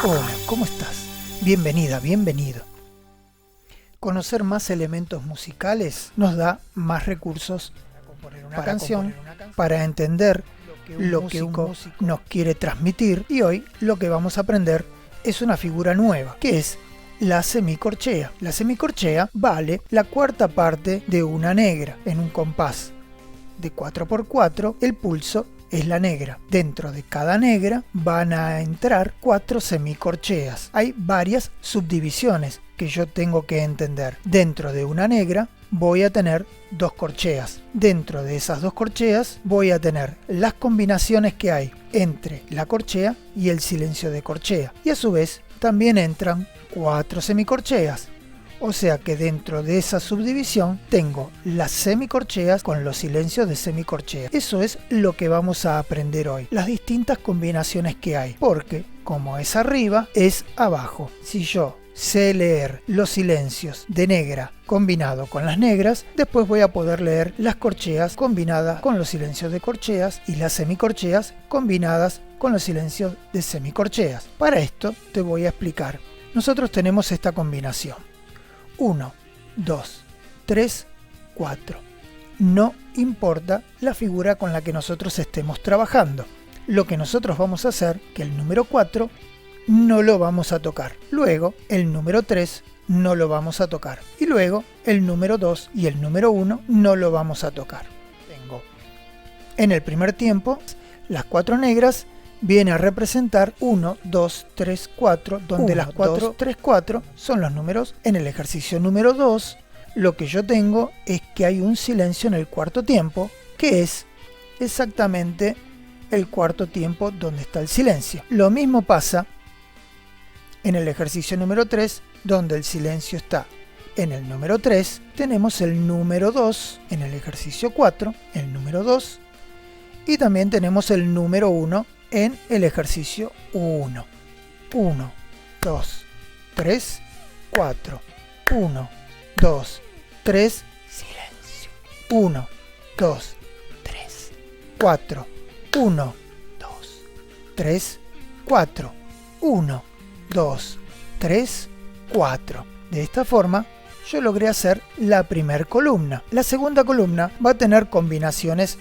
Hola, ¿cómo estás? Bienvenida, bienvenido. Conocer más elementos musicales nos da más recursos para canción, para entender lo que un músico nos quiere transmitir, y hoy lo que vamos a aprender es una figura nueva, que es la semicorchea. La semicorchea vale la cuarta parte de una negra. En un compás de 4x4, el pulso es la negra. Dentro de cada negra van a entrar 4 semicorcheas. Hay varias subdivisiones que yo tengo que entender. Dentro de una negra voy a tener 2 corcheas. Dentro de esas 2 corcheas voy a tener las combinaciones que hay entre la corchea y el silencio de corchea. Y a su vez también entran 4 semicorcheas. O sea que dentro de esa subdivisión tengo las semicorcheas con los silencios de semicorchea. Eso es lo que vamos a aprender hoy. Las distintas combinaciones que hay. Porque como es arriba, es abajo. Si yo sé leer los silencios de negra combinado con las negras, después voy a poder leer las corcheas combinadas con los silencios de corcheas y las semicorcheas combinadas con los silencios de semicorcheas. Para esto te voy a explicar. Nosotros tenemos esta combinación. 1, 2, 3, 4. No importa la figura con la que nosotros estemos trabajando. Lo que nosotros vamos a hacer, que el número 4 no lo vamos a tocar. Luego, el número 3 no lo vamos a tocar. Y luego, el número 2 y el número 1 no lo vamos a tocar. Tengo en el primer tiempo las 4 negras. Viene a representar 1, 2, 3, 4, donde 1, las 4, 2, 3, 4 son los números. En el ejercicio número 2, lo que yo tengo es que hay un silencio en el cuarto tiempo, que es exactamente el cuarto tiempo donde está el silencio. Lo mismo pasa en el ejercicio número 3, donde el silencio está en el número 3. Tenemos el número 2 en el ejercicio 4, el número 2, y también tenemos el número 1 en el ejercicio 1. 1, 2, 3, 4. 1, 2, 3, silencio. 1, 2, 3, 4. 1, 2, 3, 4. 1, 2, 3, 4. De esta forma yo logré hacer la primera columna. La segunda columna va a tener combinaciones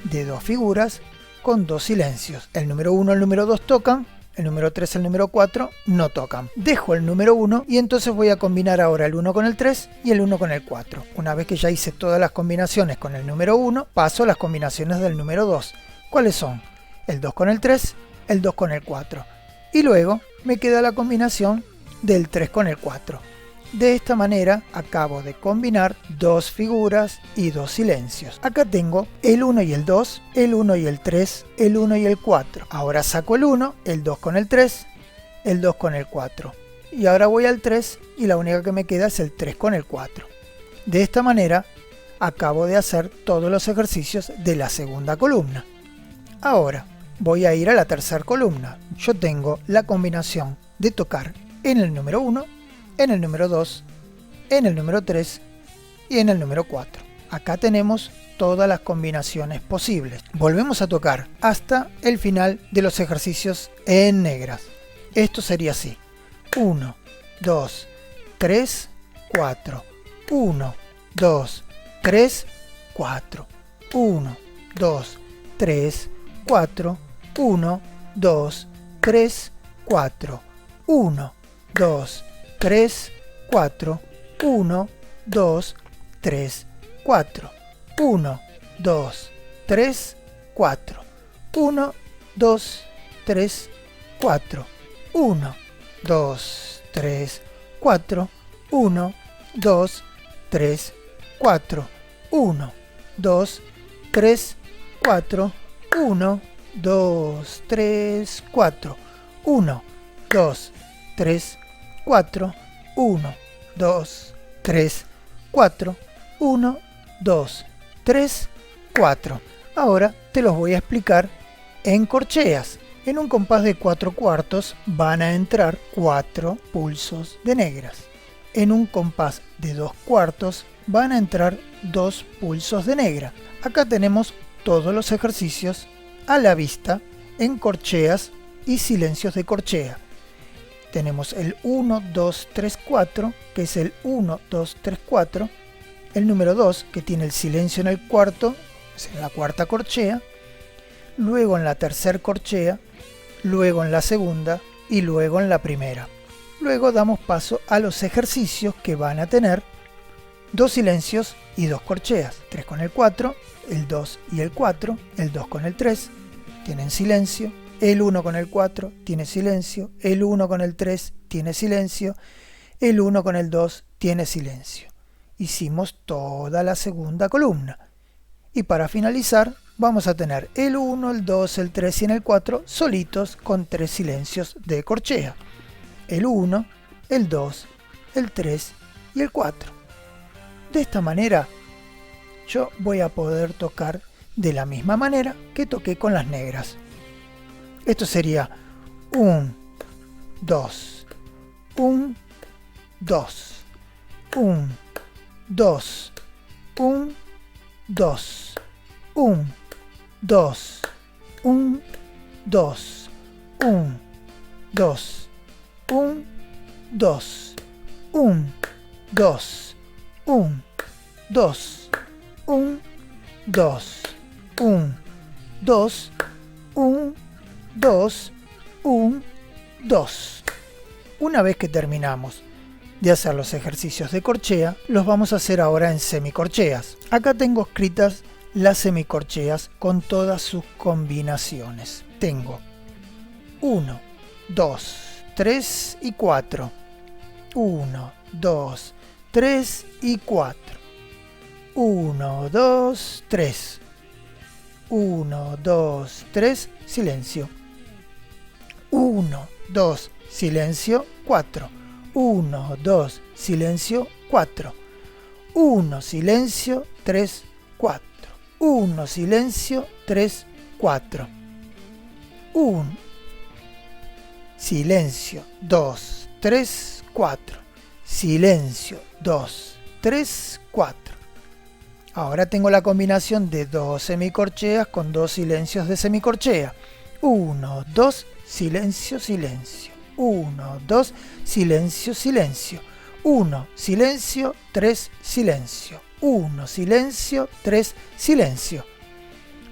de 2 figuras con 2 silencios. El número 1 y el número 2 tocan, el número 3 y el número 4 no tocan. Dejo el número 1 y entonces voy a combinar ahora el 1 con el 3 y el 1 con el 4. Una vez que ya hice todas las combinaciones con el número 1, paso a las combinaciones del número 2. ¿Cuáles son? El 2 con el 3, el 2 con el 4. Y luego me queda la combinación del 3 con el 4. De esta manera acabo de combinar 2 figuras y 2 silencios. Acá tengo el 1 y el 2, el 1 y el 3, el 1 y el 4. Ahora saco el 1, el 2 con el 3, el 2 con el 4. Y ahora voy al 3 y la única que me queda es el 3 con el 4. De esta manera acabo de hacer todos los ejercicios de la segunda columna. Ahora voy a ir a la tercera columna. Yo tengo la combinación de tocar en el número 1, en el número 2, en el número 3 y en el número 4. Acá tenemos todas las combinaciones posibles. Volvemos a tocar hasta el final de los ejercicios en negras. Esto sería así. 1, 2, 3, 4. 1, 2, 3, 4. 1, 2, 3, 4. 1, 2, 3, 4. 1, 2, 3, 4, 1, 2, 3, 4, 1, 2, 3, 4, 1, 2, 3, 4, 1, 2, 3, 4, 1, 2, 3, 4, 1, 2, 3, 4, 1, 2, 3, 4, 1, 2, 3, 4, 1, 2, 3, 4, 1, 2, 3, 4. Ahora te los voy a explicar en corcheas. En un compás de 4 cuartos van a entrar 4 pulsos de negras. En un compás de 2 cuartos van a entrar 2 pulsos de negra. Acá tenemos todos los ejercicios a la vista en corcheas y silencios de corchea. tenemos el 1, 2, 3, 4, que es el 1, 2, 3, 4. El número 2, que tiene el silencio en el cuarto, es en la cuarta corchea. Luego en la tercera corchea, luego en la segunda y luego en la primera. Luego damos paso a los ejercicios que van a tener 2 silencios y 2 corcheas. 3 con el 4, el 2 y el 4, el 2 con el 3 tienen silencio, el 1 con el 4 tiene silencio, el 1 con el 3 tiene silencio, el 1 con el 2 tiene silencio. Hicimos toda la segunda columna. Y para finalizar vamos a tener el 1, el 2, el 3 y en el 4 solitos con 3 silencios de corchea. El 1, el 2, el 3 y el 4. De esta manera yo voy a poder tocar de la misma manera que toqué con las negras. Esto sería 1, 2, 1, 2, 1, 2, 1, 2, 1, 2, 1, 2, 1, 2, 1, 2, 1, 2, 1, 2, 1, 2, 1, 2, 1, 2, 1, 2. Una vez que terminamos de hacer los ejercicios de corchea, los vamos a hacer ahora en semicorcheas. Acá tengo escritas las semicorcheas con todas sus combinaciones. Tengo 1, 2, 3 y 4. 1, 2, 3 y 4. 1, 2, 3. 1, 2, 3, silencio. 1, 2, silencio, 4. 1, 2, silencio, 4. 1, silencio, 3, 4. 1, silencio, 3, 4. 1, silencio, 2, 3, 4. Silencio, 2, 3, 4. Ahora tengo la combinación de 2 semicorcheas con 2 silencios de semicorchea. 1, 2, silencio, silencio. 1, 2, silencio, silencio. 1, silencio, 3, silencio. 1, silencio, 3, silencio.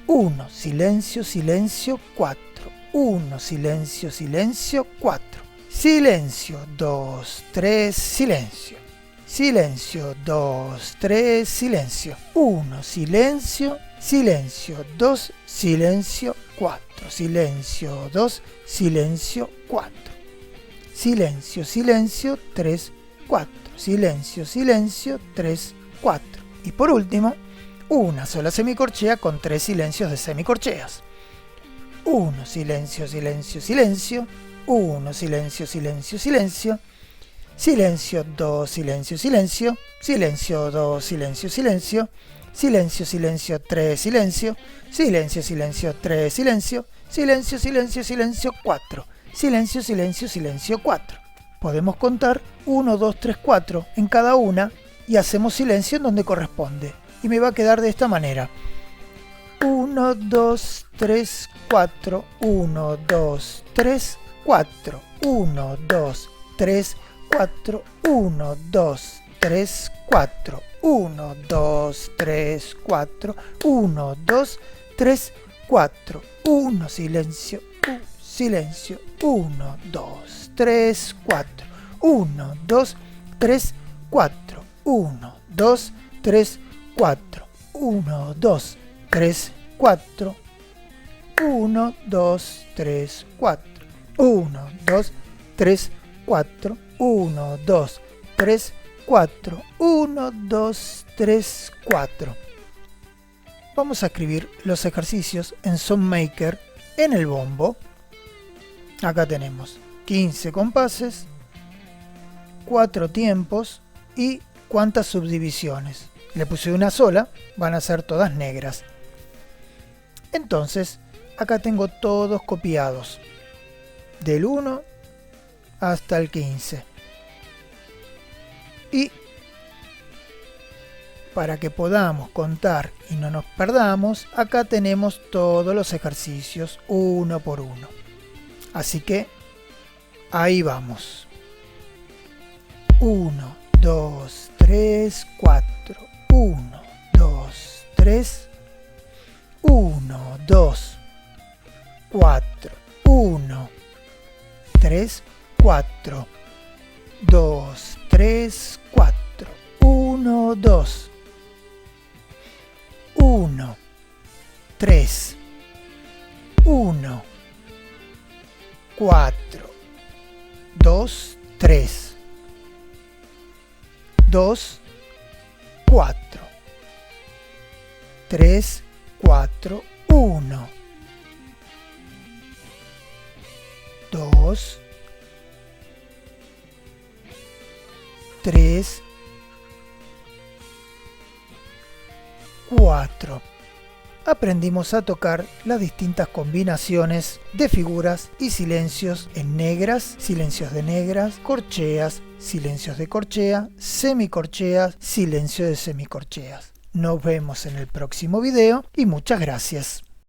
1, silencio, silencio, 4. 1, silencio, silencio, 4. Silencio, 2, 3, silencio. Silencio, 2, 3, silencio. 1, silencio, silencio, 2, silencio, 4. Silencio, 2, silencio, 4. Silencio, silencio, 3, 4. Silencio, silencio, 3, 4. Y por último, una sola semicorchea con 3 silencios de semicorcheas. 1, silencio, silencio, silencio. 1, silencio, silencio, silencio. Silencio, 2, silencio, silencio. Silencio, 2, silencio, silencio. Silencio, silencio, 3, silencio. Silencio, silencio, 3, silencio. Silencio, silencio, silencio, 4. Silencio, silencio, silencio, 4. Podemos contar 1, 2, 3, 4 en cada una y hacemos silencio en donde corresponde. Y me va a quedar de esta manera. 1, 2, 3, 4. 1, 2, 3, 4. 1, 2, 3, 4. 1, 2, 3, 4. 1, 2, 3, 4. 1, 2, 3, 4. 1, silencio. Silencio. 1, 2, 3, 4. 1, 2, 3, 4. 1, 2, 3, 4. 1, 2, 3, 4. 1, 2, 3, 4. 1, 2, 3, 4. 1, 2, 3, 4. 1, 2, 3, 4. Vamos a escribir los ejercicios en Songmaker en el bombo. Acá tenemos 15 compases, 4 tiempos y cuántas subdivisiones. Le puse una sola, van a ser todas negras. Entonces, acá tengo todos copiados, del 1 hasta el 15. Y para que podamos contar y no nos perdamos, acá tenemos todos los ejercicios uno por uno. Así que Ahí vamos. 1, 2, 3, 4. 1, 2, 3. 1, 2, 4. 1, 3, 4. 2, 3, 4. 1, 2. 1, 3. 1, 4. 2, 3. 2, 4. 3, 4. 1, 2, 3, 4. Aprendimos a tocar las distintas combinaciones de figuras y silencios en negras, silencios de negras, corcheas, silencios de corchea, semicorcheas, silencio de semicorcheas. Nos vemos en el próximo video y muchas gracias.